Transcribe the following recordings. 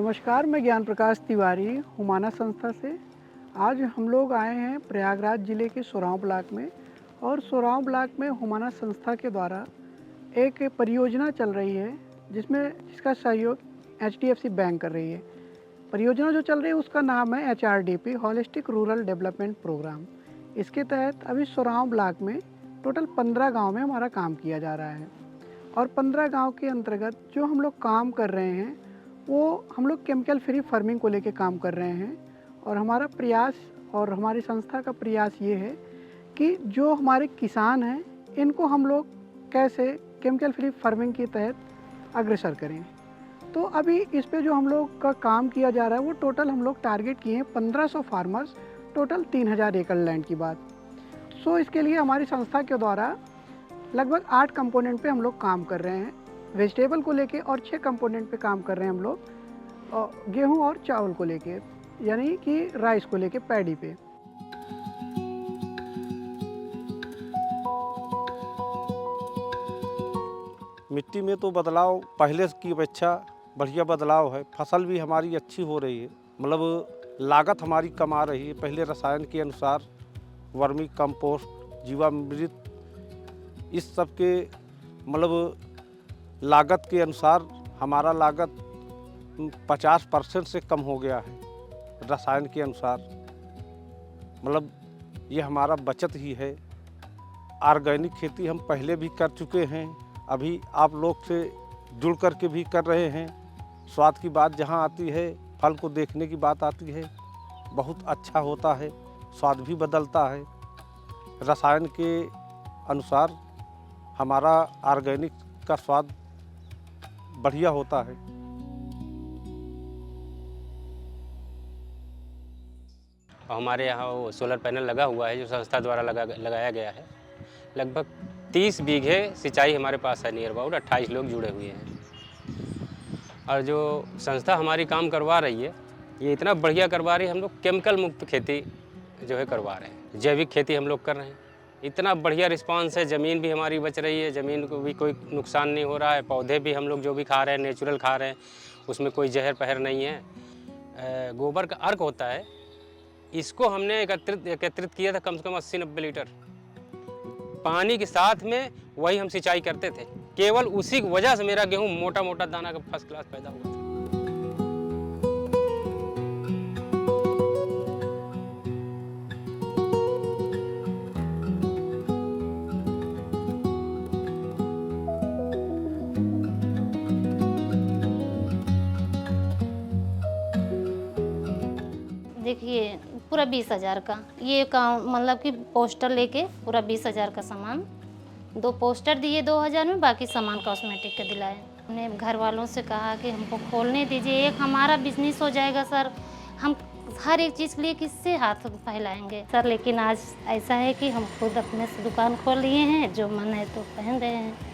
नमस्कार, मैं ज्ञान प्रकाश तिवारी हुमाना संस्था से। आज हम लोग आए हैं प्रयागराज ज़िले के सोरांव ब्लॉक में और सोरांव ब्लॉक में हुमाना संस्था के द्वारा एक परियोजना चल रही है जिसका सहयोग HDFC बैंक कर रही है। परियोजना जो चल रही है उसका नाम है HRDP holistic rural development programme. इसके तहत अभी सोरांव ब्लॉक में टोटल 15 गांव में हमारा काम किया जा रहा है और 15 गांव के अंतर्गत जो हम लोग काम कर रहे हैं वो हम लोग केमिकल फ्री फार्मिंग को लेके काम कर रहे हैं। और हमारा प्रयास और हमारी संस्था का प्रयास ये है कि जो हमारे किसान हैं इनको हम लोग कैसे केमिकल फ्री फार्मिंग के तहत अग्रसर करें। तो अभी इस पे जो हम लोग का काम किया जा रहा है वो टोटल हम लोग टारगेट किए हैं 1500 फार्मर्स, टोटल 3000 एकड़ लैंड की बात। सो इसके लिए हमारी संस्था के द्वारा लगभग 8 कंपोनेंट पे हम लोग काम कर रहे हैं वेजिटेबल को लेके और 6 कंपोनेंट पे काम कर रहे हैं हम लोग गेहूं और चावल को लेके, यानी कि राइस को लेके, पैडी पे। मिट्टी में तो बदलाव पहले की अपेक्षा बढ़िया बदलाव है। फसल भी हमारी अच्छी हो रही है, मतलब लागत हमारी कम आ रही है। पहले रसायन के अनुसार वर्मी कंपोस्ट, जीवामृत, इस सब के मतलब लागत के अनुसार हमारा लागत 50% से कम हो गया है रसायन के अनुसार। मतलब ये हमारा बचत ही है। ऑर्गेनिक खेती हम पहले भी कर चुके हैं, अभी आप लोग से जुड़ कर के भी कर रहे हैं। स्वाद की बात जहाँ आती है, फल को देखने की बात आती है, बहुत अच्छा होता है, स्वाद भी बदलता है। रसायन के अनुसार हमारा ऑर्गेनिक का स्वाद बढ़िया होता है। हमारे यहाँ वो सोलर पैनल लगा हुआ है जो संस्था द्वारा लगाया गया है। लगभग 30 बीघे सिंचाई हमारे पास है। नियर अबाउट 28 लोग जुड़े हुए हैं और जो संस्था हमारी काम करवा रही है ये इतना बढ़िया करवा रही है। हम लोग केमिकल मुक्त खेती जो है करवा रहे हैं, जैविक खेती हम लोग कर रहे हैं। इतना बढ़िया रिस्पांस है, ज़मीन भी हमारी बच रही है, ज़मीन को भी कोई नुकसान नहीं हो रहा है। पौधे भी हम लोग जो भी खा रहे हैं नेचुरल खा रहे हैं, उसमें कोई जहर पहर नहीं है। गोबर का अर्क होता है, इसको हमने एकत्रित किया था कम से कम 80-90 लीटर पानी के साथ में, वही हम सिंचाई करते थे। केवल उसी की वजह से मेरा गेहूँ मोटा मोटा दाना का फर्स्ट क्लास पैदा हुआ था। देखिए पूरा 20,000 का ये काम, मतलब कि पोस्टर लेके पूरा 20,000 का सामान, 2 पोस्टर दिए 2,000 में, बाकी सामान कॉस्मेटिक के दिलाए। हमने घर वालों से कहा कि हमको खोलने दीजिए, एक हमारा बिजनेस हो जाएगा सर, हम हर एक चीज़ के लिए किससे हाथ फैलाएंगे सर। लेकिन आज ऐसा है कि हम खुद अपने से दुकान खोल लिए हैं, जो मन है तो पहन रहे हैं।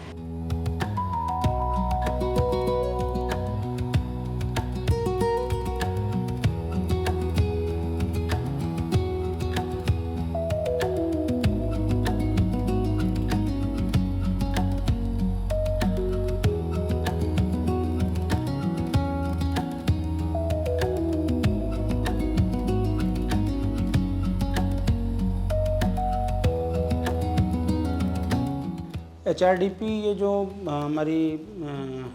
HRDP ये जो हमारी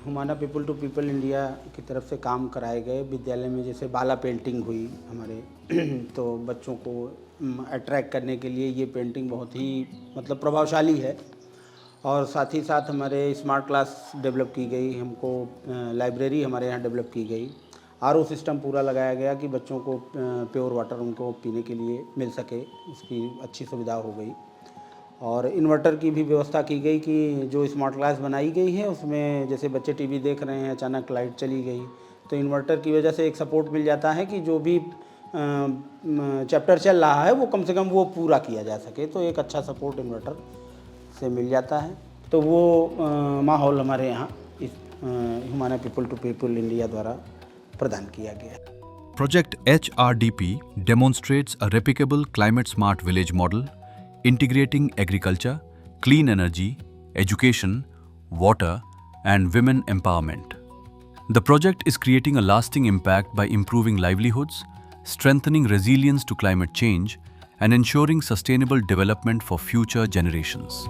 Humana people to people India की तरफ से काम कराए गए विद्यालय में, जैसे बाला पेंटिंग हुई हमारे तो बच्चों को अट्रैक्ट करने के लिए ये पेंटिंग बहुत ही मतलब प्रभावशाली है। और साथ ही साथ हमारे स्मार्ट क्लास डेवलप की गई, हमको लाइब्रेरी हमारे यहाँ डेवलप की गई, RO सिस्टम पूरा लगाया गया कि बच्चों को प्योर वाटर उनको पीने के लिए मिल सके, इसकी अच्छी सुविधा हो गई। और इन्वर्टर की भी व्यवस्था की गई कि जो स्मार्ट क्लास बनाई गई है उसमें जैसे बच्चे टीवी देख रहे हैं, अचानक लाइट चली गई तो इन्वर्टर की वजह से एक सपोर्ट मिल जाता है कि जो भी चैप्टर चल रहा है वो कम से कम वो पूरा किया जा सके, तो एक अच्छा सपोर्ट इन्वर्टर से मिल जाता है। तो वो माहौल हमारे यहाँ इस Humana people to people India द्वारा प्रदान किया गया है। Project HRDP demonstrates a replicable climate-smart village model integrating agriculture, clean energy, education, water, and women empowerment. The project is creating a lasting impact by improving livelihoods, strengthening resilience to climate change, and ensuring sustainable development for future generations.